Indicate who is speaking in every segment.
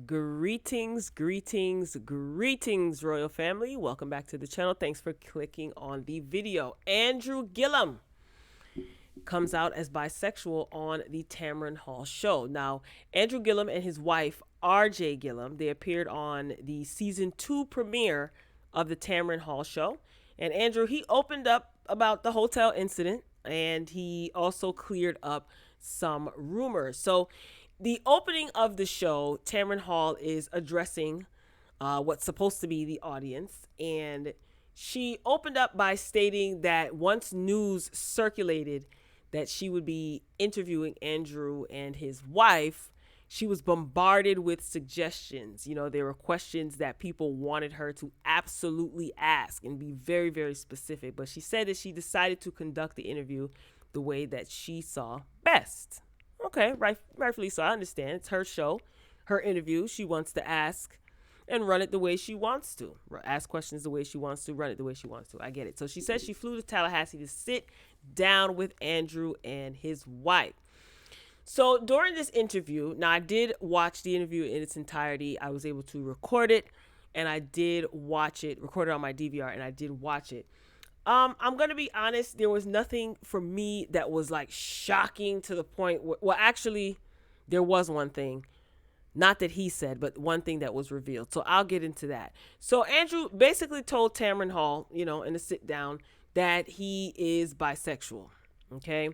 Speaker 1: Greetings, royal family. Welcome back to the channel. Thanks for clicking on the video. Andrew Gillum comes out as bisexual on the Tamron Hall show. Now, Andrew Gillum and his wife, RJ Gillum, they appeared on the season 2 premiere of the Tamron Hall show. And Andrew, he opened up about the hotel incident, and he also cleared up some rumors. So the opening of the show, Tamron Hall is addressing what's supposed to be the audience, and she opened up by stating that once news circulated that she would be interviewing Andrew and his wife, she was bombarded with suggestions. You know, there were questions that people wanted her to absolutely ask and be very, very specific. But she said that she decided to conduct the interview the way that she saw best. Okay, rightfully so. I understand. It's her show, her interview. She wants to ask and run it the way she wants to. Ask questions the way she wants to, run it the way she wants to. I get it. So she says she flew to Tallahassee to sit down with Andrew and his wife. So during this interview, now I did watch the interview in its entirety. I was able to record it, and I did watch it, record it on my DVR, and I did watch it. I'm going to be honest, there was nothing for me that was like shocking to the point where, well, actually, there was one thing. Not that he said, but one thing that was revealed. So I'll get into that. So Andrew basically told Tamron Hall, you know, in a sit down, that he is bisexual. Okay.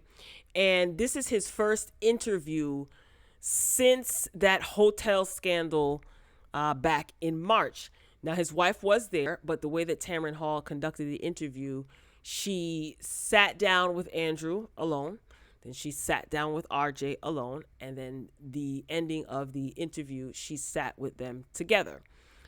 Speaker 1: And this is his first interview since that hotel scandal back in March. Now, his wife was there, but the way that Tamron Hall conducted the interview, she sat down with Andrew alone. Then she sat down with RJ alone. And then the ending of the interview, she sat with them together.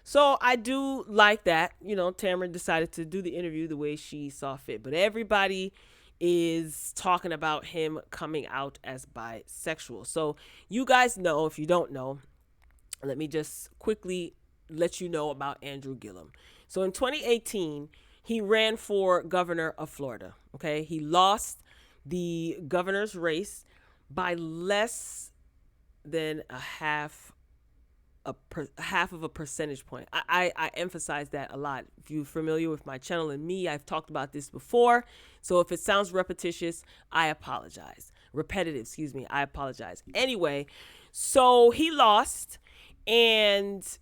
Speaker 1: So I do like that. You know, Tamron decided to do the interview the way she saw fit. But everybody is talking about him coming out as bisexual. So you guys know, if you don't know, let me just quickly let you know about Andrew Gillum. So in 2018, he ran for governor of Florida. Okay. He lost the governor's race by less than half of a percentage point. I emphasize that a lot. If you're familiar with my channel and me, I've talked about this before. So if it sounds repetitious, I apologize. Repetitive, excuse me, I apologize. Anyway, so he lost, and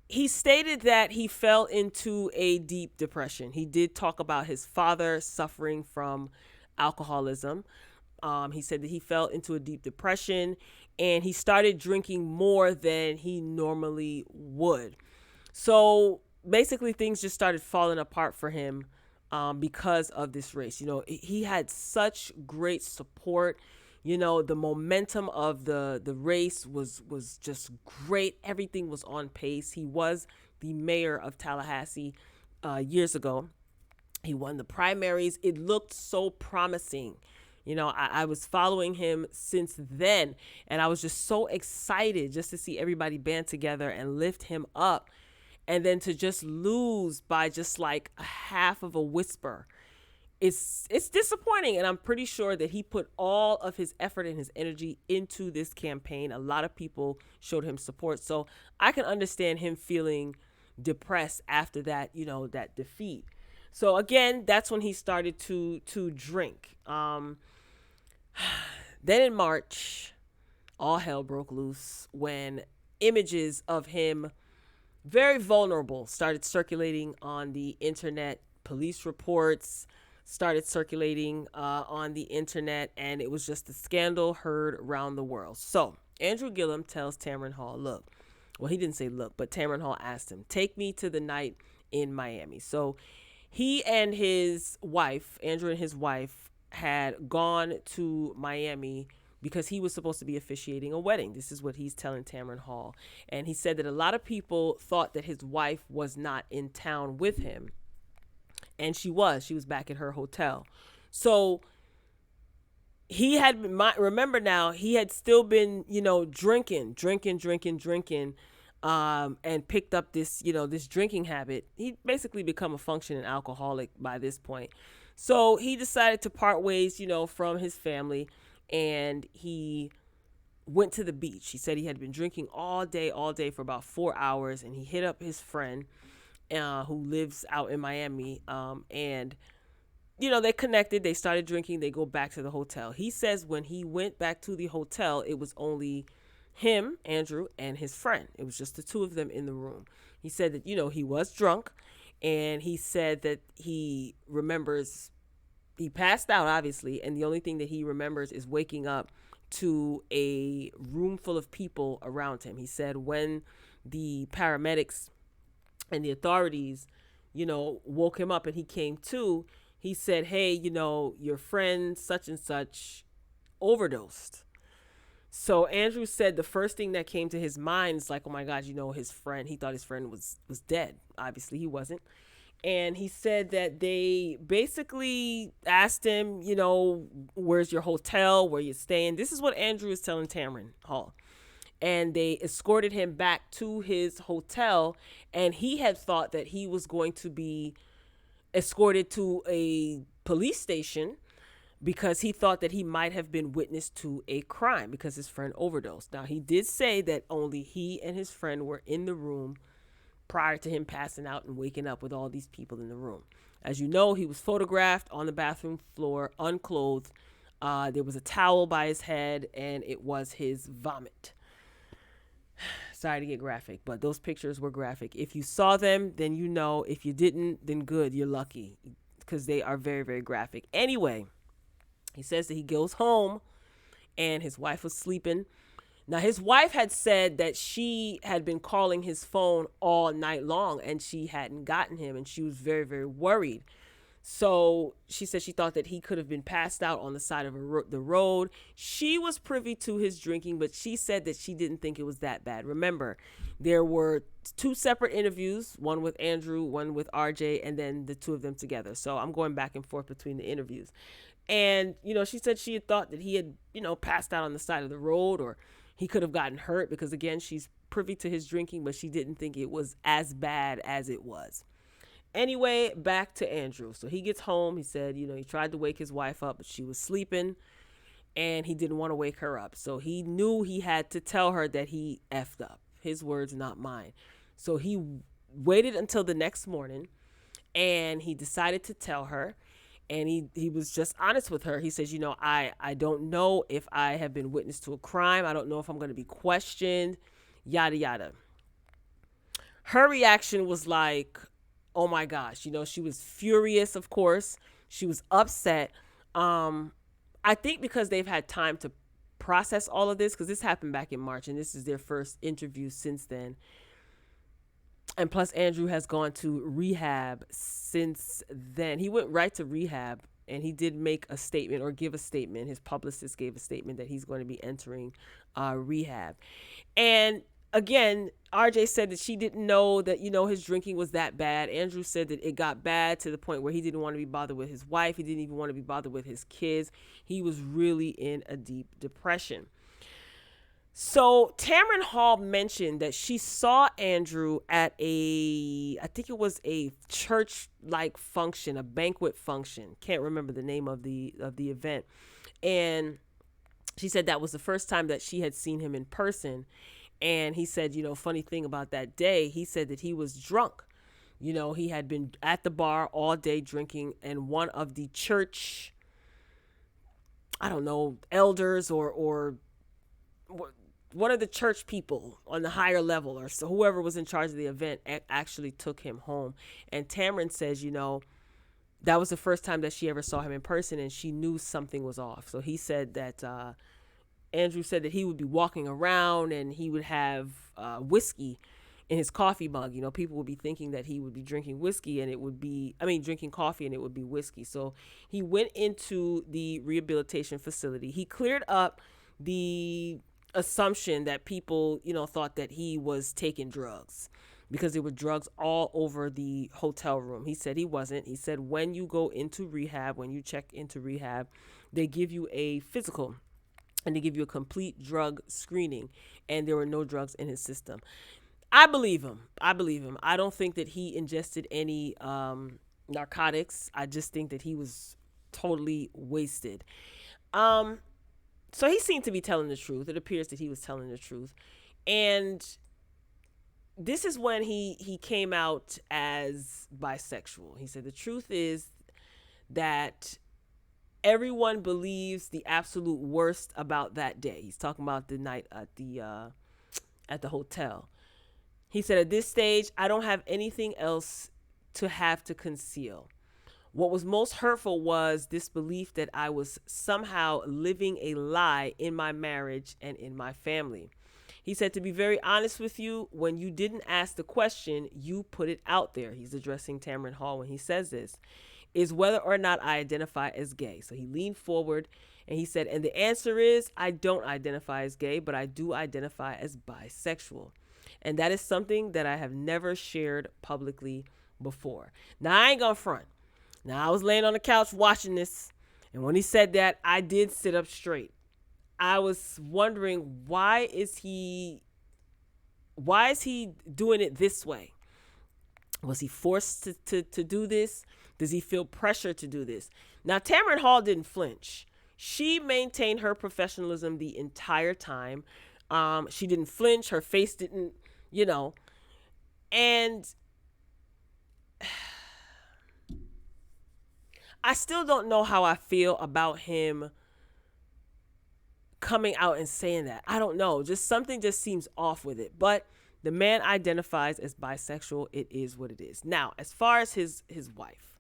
Speaker 1: he stated that he fell into a deep depression. He did talk about his father suffering from alcoholism. He said that he fell into a deep depression, and he started drinking more than he normally would. So basically things just started falling apart for him because of this race. You know, he had such great support. You know, the momentum of the race was just great. Everything was on pace. He was the mayor of Tallahassee years ago. He won the primaries. It looked so promising. You know, I was following him since then, and I was just so excited just to see everybody band together and lift him up. And then to just lose by just like a half of a whisper. It's disappointing, and I'm pretty sure that he put all of his effort and his energy into this campaign. A lot of people showed him support, so I can understand him feeling depressed after that, you know, that defeat. So again, that's when he started to drink. Then in March, all hell broke loose when images of him very vulnerable started circulating on the internet. Police reports started circulating on the internet, and it was just a scandal heard around the world. So Andrew Gillum tells Tamron Hall, look, well, he didn't say look, but Tamron Hall asked him, take me to the night in Miami. So he and his wife, Andrew and his wife, had gone to Miami because he was supposed to be officiating a wedding. This is what he's telling Tamron Hall. And he said that a lot of people thought that his wife was not in town with him. And she was back at her hotel. So he had been, remember now, he had still been, you know, drinking, and picked up this, you know, this drinking habit. He'd basically become a functioning alcoholic by this point. So he decided to part ways, you know, from his family, and he went to the beach. He said he had been drinking all day for about 4 hours, and he hit up his friend who lives out in Miami. And they connected. They started drinking. They go back to the hotel. He says when he went back to the hotel, it was only him, Andrew, and his friend. It was just the two of them in the room. He said that, he was drunk, and he said that he remembers he passed out, obviously, and the only thing that he remembers is waking up to a room full of people around him. He said when the paramedics and the authorities, woke him up and he came to, he said, hey, your friend such and such overdosed. So Andrew said the first thing that came to his mind is like, oh my God, his friend, he thought his friend was dead. Obviously he wasn't. And he said that they basically asked him, where's your hotel, where you staying? This is what Andrew is telling Tamron Hall. And they escorted him back to his hotel, and he had thought that he was going to be escorted to a police station because he thought that he might have been witness to a crime because his friend overdosed. Now, he did say that only he and his friend were in the room prior to him passing out and waking up with all these people in the room. As you know, he was photographed on the bathroom floor, unclothed. There was a towel by his head, and it was his vomit. Sorry to get graphic, but those pictures were graphic. If you saw them, then you know. If you didn't, then good, you're lucky, because they are very, very graphic. Anyway, he says that he goes home, and his wife was sleeping. Now, his wife had said that she had been calling his phone all night long and she hadn't gotten him, and she was very, very worried. So she said she thought that he could have been passed out on the side of the road. She was privy to his drinking, but she said that she didn't think it was that bad. Remember, there were two separate interviews, one with Andrew, one with RJ, and then the two of them together. So I'm going back and forth between the interviews. And, she said she had thought that he had, passed out on the side of the road, or he could have gotten hurt because, again, she's privy to his drinking, but she didn't think it was as bad as it was. Anyway, back to Andrew. So he gets home. He said, he tried to wake his wife up, but she was sleeping, and he didn't want to wake her up. So he knew he had to tell her that he effed up. His words, not mine. So he waited until the next morning, and he decided to tell her. And he was just honest with her. He says, I don't know if I have been witness to a crime. I don't know if I'm going to be questioned, yada, yada. Her reaction was like, oh my gosh. She was furious, of course. She was upset. I think because they've had time to process all of this, because this happened back in March, and this is their first interview since then. And plus, Andrew has gone to rehab since then. He went right to rehab, and he did make a statement or give a statement. His publicist gave a statement that he's going to be entering rehab. And again, RJ said that she didn't know that, his drinking was that bad. Andrew said that it got bad to the point where he didn't want to be bothered with his wife. He didn't even want to be bothered with his kids. He was really in a deep depression. So Tamron Hall mentioned that she saw Andrew at I think it was a church-like function, a banquet function. Can't remember the name of the event. And she said that was the first time that she had seen him in person. And he said, funny thing about that day, he said that he was drunk. He had been at the bar all day drinking, and one of the church, I don't know, elders or one of the church people on the higher level, or so whoever was in charge of the event, actually took him home. And Tamron says, that was the first time that she ever saw him in person, and she knew something was off. So he said that Andrew said that he would be walking around and he would have whiskey in his coffee mug. People would be thinking that he would be drinking whiskey, and drinking coffee, and it would be whiskey. So he went into the rehabilitation facility. He cleared up the assumption that people, thought that he was taking drugs, because there were drugs all over the hotel room. He said he wasn't. He said when you go into rehab, when you check into rehab, they give you a physical, and they give you a complete drug screening, and there were no drugs in his system. I believe him. I don't think that he ingested any narcotics. I just think that he was totally wasted. So he seemed to be telling the truth. It appears that he was telling the truth. And this is when he came out as bisexual. He said the truth is that everyone believes the absolute worst about that day. He's talking about the night at the hotel. He said, at this stage, I don't have anything else to have to conceal. What was most hurtful was this belief that I was somehow living a lie in my marriage and in my family. He said, to be very honest with you, when you didn't ask the question, you put it out there. He's addressing Tamron Hall when he says this, is whether or not I identify as gay. So he leaned forward and he said, and the answer is, I don't identify as gay, but I do identify as bisexual. And that is something that I have never shared publicly before. Now, I ain't gonna front. Now, I was laying on the couch watching this, and when he said that, I did sit up straight. I was wondering, why is he doing it this way? Was he forced to do this? Does he feel pressure to do this? Now, Tamron Hall didn't flinch. She maintained her professionalism the entire time. She didn't flinch. Her face didn't, and I still don't know how I feel about him coming out and saying that. I don't know. Something just seems off with it. But the man identifies as bisexual. It is what it is. Now, as far as his wife,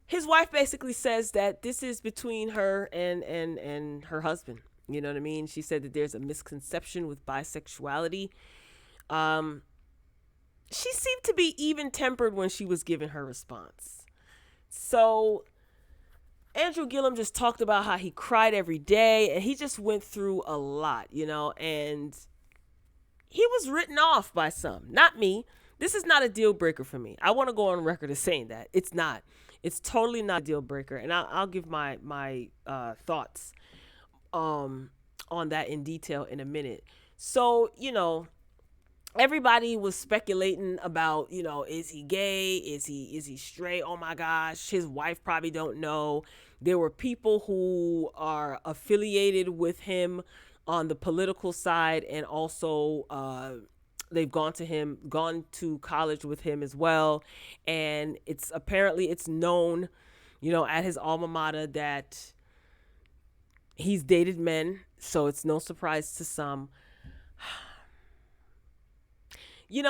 Speaker 1: his wife basically says that this is between her and her husband. You know what I mean? She said that there's a misconception with bisexuality. She seemed to be even-tempered when she was giving her response. So Andrew Gillum just talked about how he cried every day, and he just went through a lot, and he was written off by some. Not me. This is not a deal breaker for me. I want to go on record as saying that. It's not. It's totally not a deal breaker, and I'll give my thoughts on that in detail in a minute. So, everybody was speculating about, is he gay? Is he straight? Oh my gosh, his wife probably don't know. There were people who are affiliated with him on the political side, and also they've gone to college with him as well. And it's known, at his alma mater that he's dated men, so it's no surprise to some.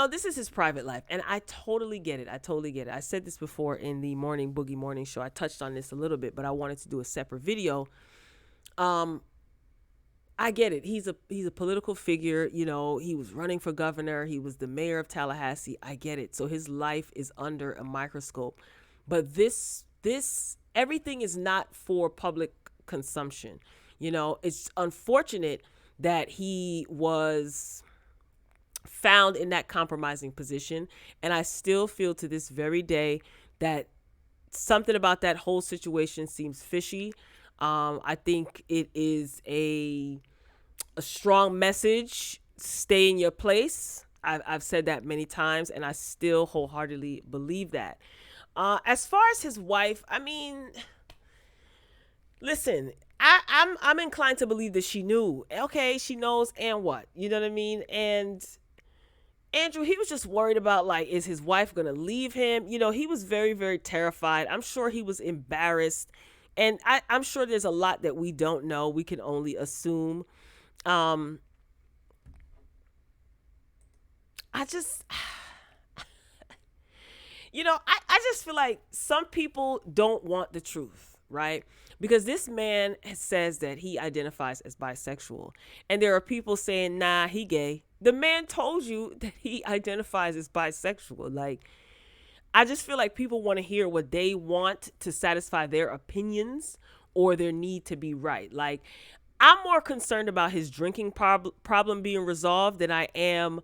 Speaker 1: This is his private life, and I totally get it. I said this before in the Morning Boogie Morning Show. I touched on this a little bit, but I wanted to do a separate video. I get it. He's a political figure. He was running for governor. He was the mayor of Tallahassee. I get it. So his life is under a microscope. But this everything is not for public consumption. It's unfortunate that he was found in that compromising position, and I still feel to this very day that something about that whole situation seems fishy. I think it is a strong message. Stay in your place. I've said that many times, and I still wholeheartedly believe that. As far as his wife, I mean, listen, I'm inclined to believe that she knew. Okay, she knows, and what? You know what I mean? And Andrew, he was just worried about, is his wife going to leave him? He was very, very terrified. I'm sure he was embarrassed. And I'm sure there's a lot that we don't know. We can only assume. I just feel like some people don't want the truth, right? Because this man says that he identifies as bisexual, and there are people saying, nah, he gay. The man told you that he identifies as bisexual. I just feel like people want to hear what they want to satisfy their opinions or their need to be right. I'm more concerned about his drinking problem being resolved than I am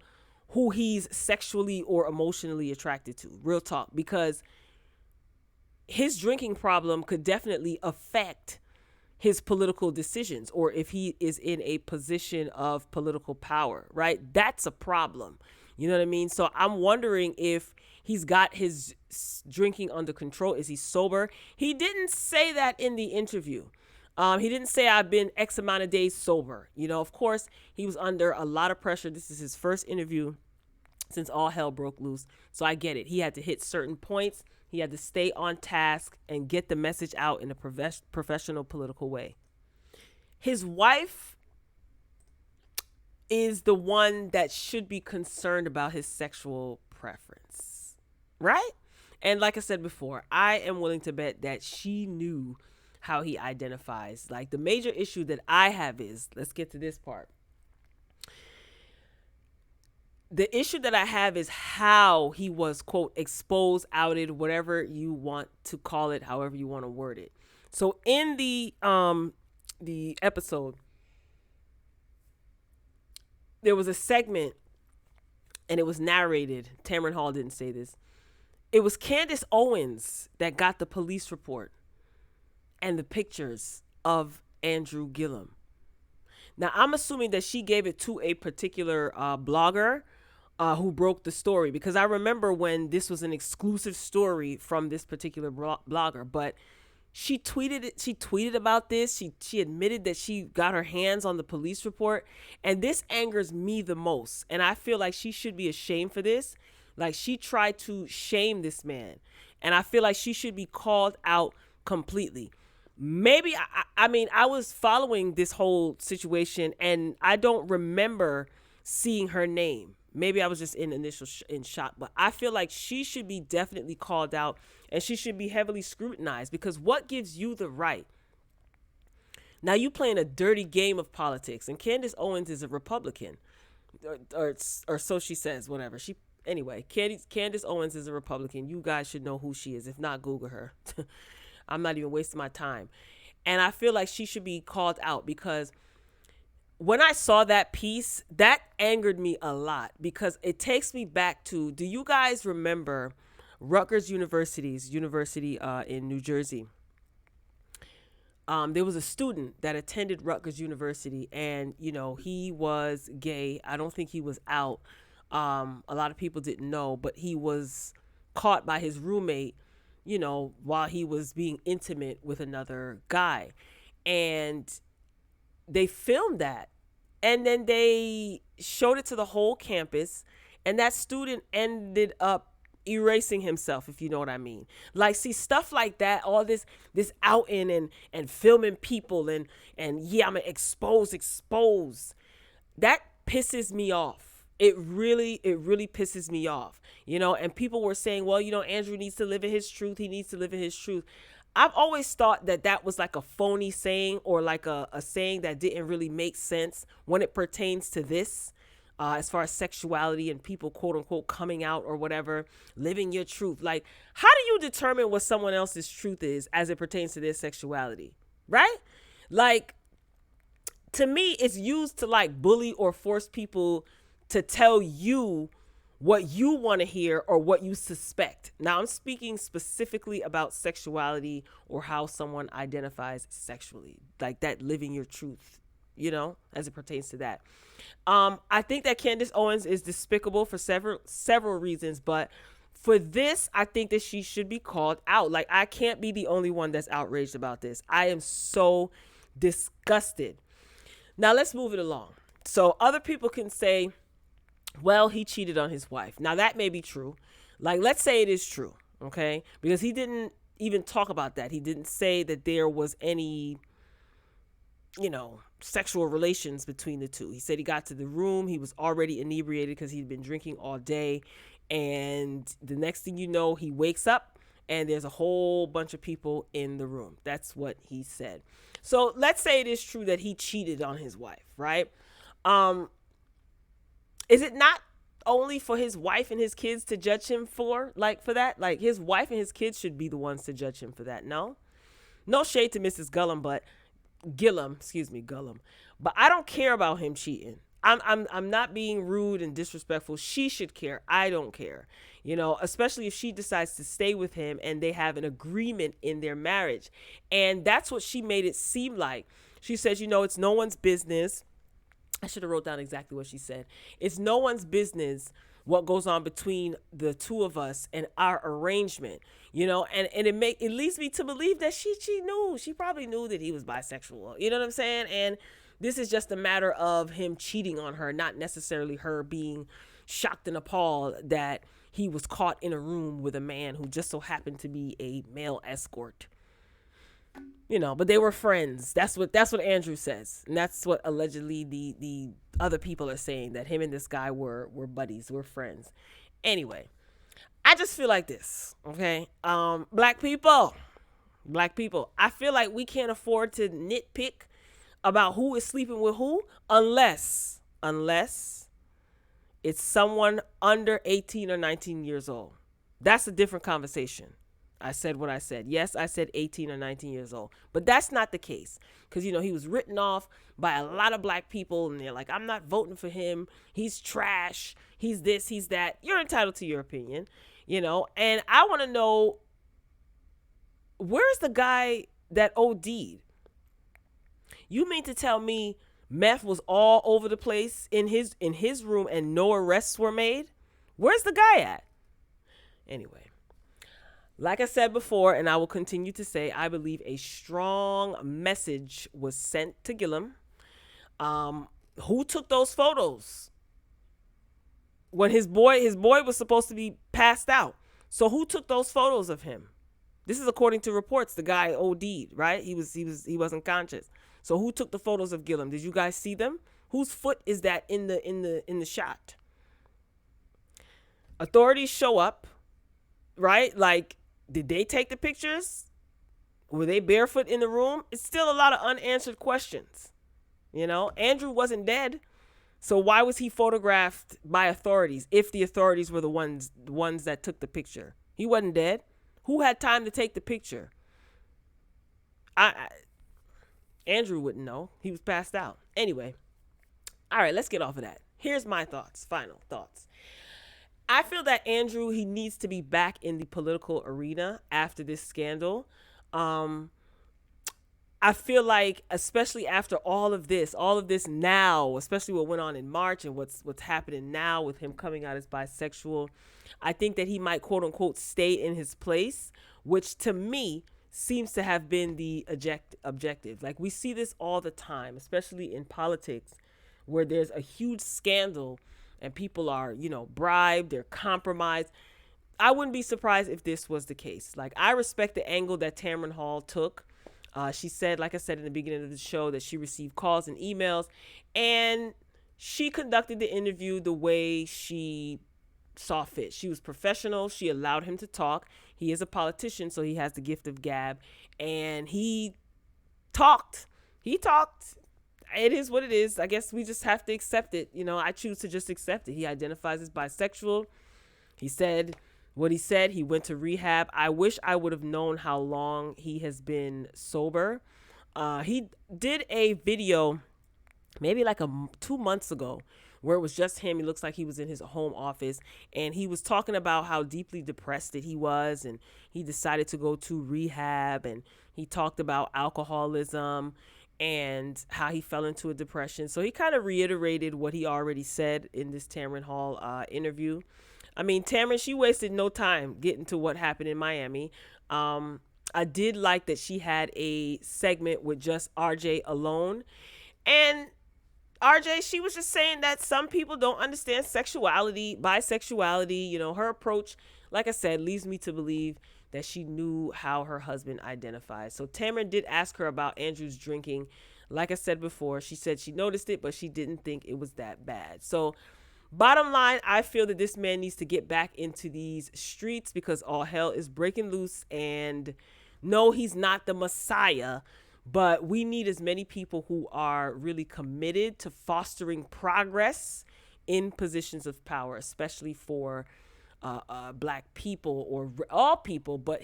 Speaker 1: who he's sexually or emotionally attracted to. Real talk. Because his drinking problem could definitely affect his political decisions, or if he is in a position of political power, right? That's a problem. You know what I mean? So I'm wondering if he's got his drinking under control. Is he sober? He didn't say that in the interview. He didn't say I've been X amount of days sober. You know, of course, he was under a lot of pressure. This is his first interview since all hell broke loose. So I get it. He had to hit certain points. He had to stay on task and get the message out in a professional, political way. His wife is the one that should be concerned about his sexual preference, right? And like I said before, I am willing to bet that she knew how he identifies. Like, the major issue that I have is, let's get to this part. The issue that I have is how he was, quote, exposed, outed, whatever you want to call it, however you want to word it. So in the episode, there was a segment, and it was narrated. Tamron Hall didn't say this. It was Candace Owens that got the police report and the pictures of Andrew Gillum. Now, I'm assuming that she gave it to a particular blogger who broke the story, because I remember when this was an exclusive story from this particular blogger, but she tweeted it. She tweeted about this. She admitted that she got her hands on the police report, and this angers me the most. And I feel like she should be ashamed for this. Like, she tried to shame this man, and I feel like she should be called out completely. Maybe, I mean, I was following this whole situation, and I don't remember seeing her name. Maybe I was just in initial in shock, but I feel like she should be definitely called out, and she should be heavily scrutinized, because what gives you the right? Now, you playing a dirty game of politics, and Candace Owens is a Republican, or so she says, whatever. Anyway, Candace Owens is a Republican. You guys should know who she is. If not, Google her. I'm not even wasting my time. And I feel like she should be called out, because when I saw that piece, that angered me a lot, because it takes me back to, do you guys remember Rutgers University in New Jersey? There was a student that attended Rutgers University, and, you know, he was gay. I don't think he was out. A lot of people didn't know, but he was caught by his roommate, you know, while he was being intimate with another guy. And they filmed that, and then they showed it to the whole campus, and that student ended up erasing himself, if you know what I mean. Like, see, stuff like that, all this outing and filming people and yeah, I'm gonna expose. That pisses me off. It really pisses me off, you know. And people were saying, well, you know, Andrew needs to live in his truth. He needs to live in his truth. I've always thought that was like a phony saying, or like a saying that didn't really make sense when it pertains to this, as far as sexuality and people, quote unquote, coming out or whatever, living your truth. Like, how do you determine what someone else's truth is as it pertains to their sexuality, right? Like, to me, it's used to like bully or force people to tell you what you want to hear or what you suspect. Now, I'm speaking specifically about sexuality or how someone identifies sexually, like that living your truth, you know, as it pertains to that. I think that Candace Owens is despicable for several reasons, but for this, I think that she should be called out. Like, I can't be the only one that's outraged about this. I am so disgusted. Now, let's move it along. So other people can say, well, he cheated on his wife. Now, that may be true. Like, let's say it is true, okay? Because he didn't even talk about that. He didn't say that there was any, you know, sexual relations between the two. He said he got to the room. He was already inebriated because he'd been drinking all day. And the next thing you know, he wakes up and there's a whole bunch of people in the room. That's what he said. So let's say it is true that he cheated on his wife, right? Is it not only for his wife and his kids to judge him for that? Like, his wife and his kids should be the ones to judge him for that. No shade to Mrs. Gillum, but Gillum. But I don't care about him cheating. I'm not being rude and disrespectful. She should care. I don't care. You know, especially if she decides to stay with him and they have an agreement in their marriage. And that's what she made it seem like. She says, you know, it's no one's business. I should have wrote down exactly what she said. It's no one's business what goes on between the two of us and our arrangement, and it leads me to believe that she probably knew that he was bisexual. You know what I'm saying? And this is just a matter of him cheating on her, not necessarily her being shocked and appalled that he was caught in a room with a man who just so happened to be a male escort. But they were friends. That's what Andrew says. And that's what allegedly the other people are saying, that him and this guy were buddies, were friends. Anyway, I just feel like this, okay? Black people, I feel like we can't afford to nitpick about who is sleeping with who unless it's someone under 18 or 19 years old. That's a different conversation. I said what I said. Yes, I said 18 or 19 years old. But that's not the case. Because, he was written off by a lot of black people. And they're like, I'm not voting for him. He's trash. He's this, he's that. You're entitled to your opinion. And I want to know, where's the guy that OD'd? You mean to tell me meth was all over the place in his room and no arrests were made? Where's the guy at? Anyway. Like I said before, and I will continue to say, I believe a strong message was sent to Gillum. Who took those photos when his boy was supposed to be passed out? So who took those photos of him? This is according to reports. The guy OD'd, right? He wasn't conscious. So who took the photos of Gillum? Did you guys see them? Whose foot is that in the shot? Authorities show up, right? Like, did they take the pictures? Were they barefoot in the room? It's still a lot of unanswered questions. Andrew wasn't dead. So why was he photographed by authorities if the authorities were the ones that took the picture? He wasn't dead. Who had time to take the picture? Andrew wouldn't know. He was passed out. Anyway. All right, let's get off of that. Here's my final thoughts. I feel that Andrew, he needs to be back in the political arena after this scandal. I feel like, especially after all of this now, especially what went on in March and what's happening now with him coming out as bisexual, I think that he might, quote unquote, stay in his place, which to me seems to have been the objective. Like, we see this all the time, especially in politics, where there's a huge scandal and people are, bribed, they're compromised. I wouldn't be surprised if this was the case. Like, I respect the angle that Tamron Hall took. She said, like I said in the beginning of the show, that she received calls and emails, and she conducted the interview the way she saw fit. She was professional. She allowed him to talk. He is a politician, so he has the gift of gab, and he talked. It is what it is. I guess we just have to accept it. I choose to just accept it. He identifies as bisexual. He said what he said. He went to rehab. I wish I would have known how long he has been sober. He did a video maybe like 2 months ago where it was just him. He looks like he was in his home office, and he was talking about how deeply depressed that he was, and he decided to go to rehab, and he talked about alcoholism and how he fell into a depression. So he kind of reiterated what he already said in this Tamron Hall interview. I mean, Tamron, she wasted no time getting to what happened in Miami. I did like that she had a segment with just RJ alone. And RJ, she was just saying that some people don't understand sexuality, bisexuality. Her approach, like I said, leads me to believe that she knew how her husband identifies. So Tamron did ask her about Andrew's drinking. Like I said before, she said she noticed it, but she didn't think it was that bad. So bottom line, I feel that this man needs to get back into these streets because all hell is breaking loose. And no, he's not the Messiah, but we need as many people who are really committed to fostering progress in positions of power, especially for black people or all people. But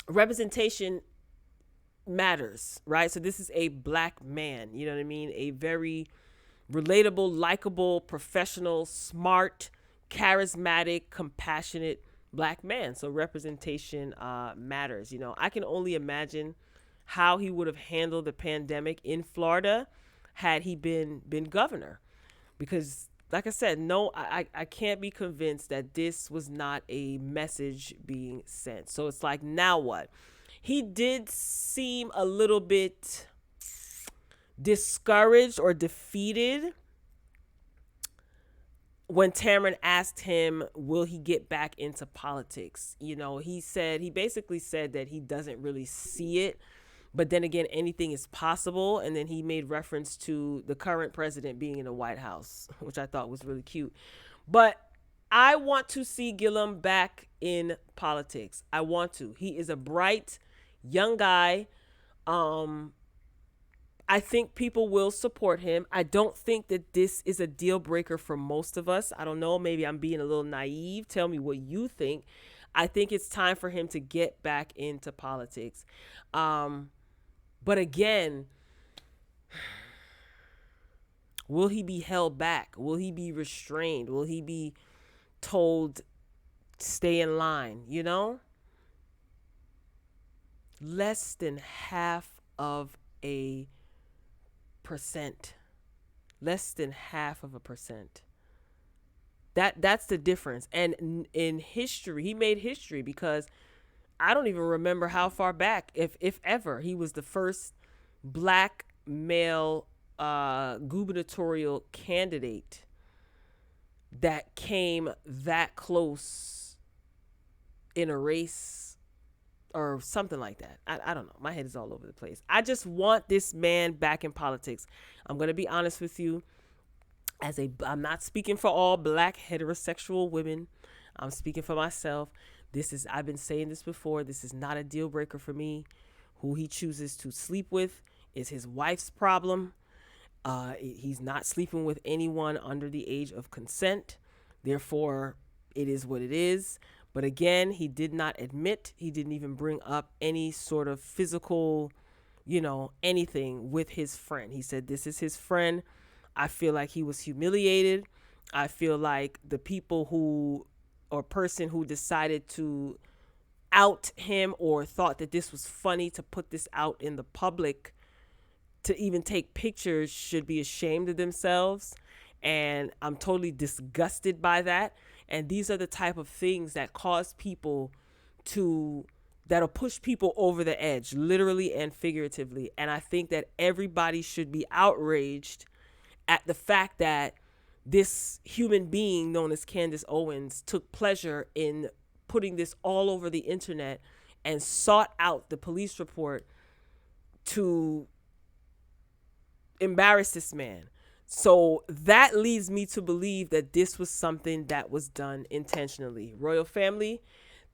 Speaker 1: representation matters, right? So this is a black man, you know what I mean? A very relatable, likable, professional, smart, charismatic, compassionate black man. So representation matters. I can only imagine how he would have handled the pandemic in Florida had he been governor, because like I said, no, I can't be convinced that this was not a message being sent. So it's like, now what? He did seem a little bit discouraged or defeated when Tamron asked him, will he get back into politics? You know, he basically said that he doesn't really see it. But then again, anything is possible. And then he made reference to the current president being in the White House, which I thought was really cute. But I want to see Gillum back in politics. I want to. He is a bright young guy. I think people will support him. I don't think that this is a deal breaker for most of us. I don't know. Maybe I'm being a little naive. Tell me what you think. I think it's time for him to get back into politics. But again, will he be held back? Will he be restrained? Will he be told, stay in line, you know? Less than half of a percent. Less than half of a percent. That's the difference. And in history, he made history because I don't even remember how far back, if ever, he was the first black male gubernatorial candidate that came that close in a race or something like that. I don't know. My head is all over the place. I just want this man back in politics. I'm going to be honest with you. I'm not speaking for all black heterosexual women. I'm speaking for myself. I've been saying this before. This is not a deal breaker for me. Who he chooses to sleep with is his wife's problem. He's not sleeping with anyone under the age of consent. Therefore, it is what it is. But again, he did not admit. He didn't even bring up any sort of physical, anything with his friend. He said, this is his friend. I feel like he was humiliated. I feel like the people or person who decided to out him or thought that this was funny to put this out in the public, to even take pictures, should be ashamed of themselves. And I'm totally disgusted by that. And these are the type of things that cause people that'll push people over the edge, literally and figuratively. And I think that everybody should be outraged at the fact that this human being known as Candace Owens took pleasure in putting this all over the internet and sought out the police report to embarrass this man. So that leads me to believe that this was something that was done intentionally. Royal family,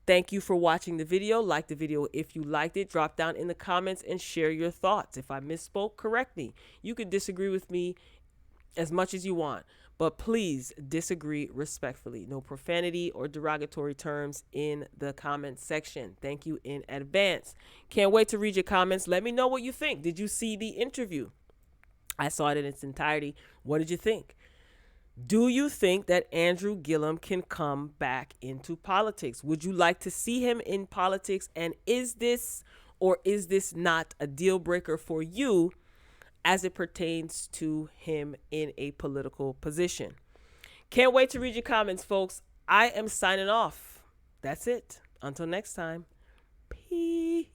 Speaker 1: thank you for watching the video. Like the video if you liked it. Drop down in the comments and share your thoughts. If I misspoke, correct me. You can disagree with me as much as you want, but please disagree respectfully. No profanity or derogatory terms in the comments section. Thank you in advance. Can't wait to read your comments. Let me know what you think. Did you see the interview? I saw it in its entirety. What did you think? Do you think that Andrew Gillum can come back into politics? Would you like to see him in politics? And is this not a deal breaker for you as it pertains to him in a political position? Can't wait to read your comments, folks. I am signing off. That's it. Until next time. Peace.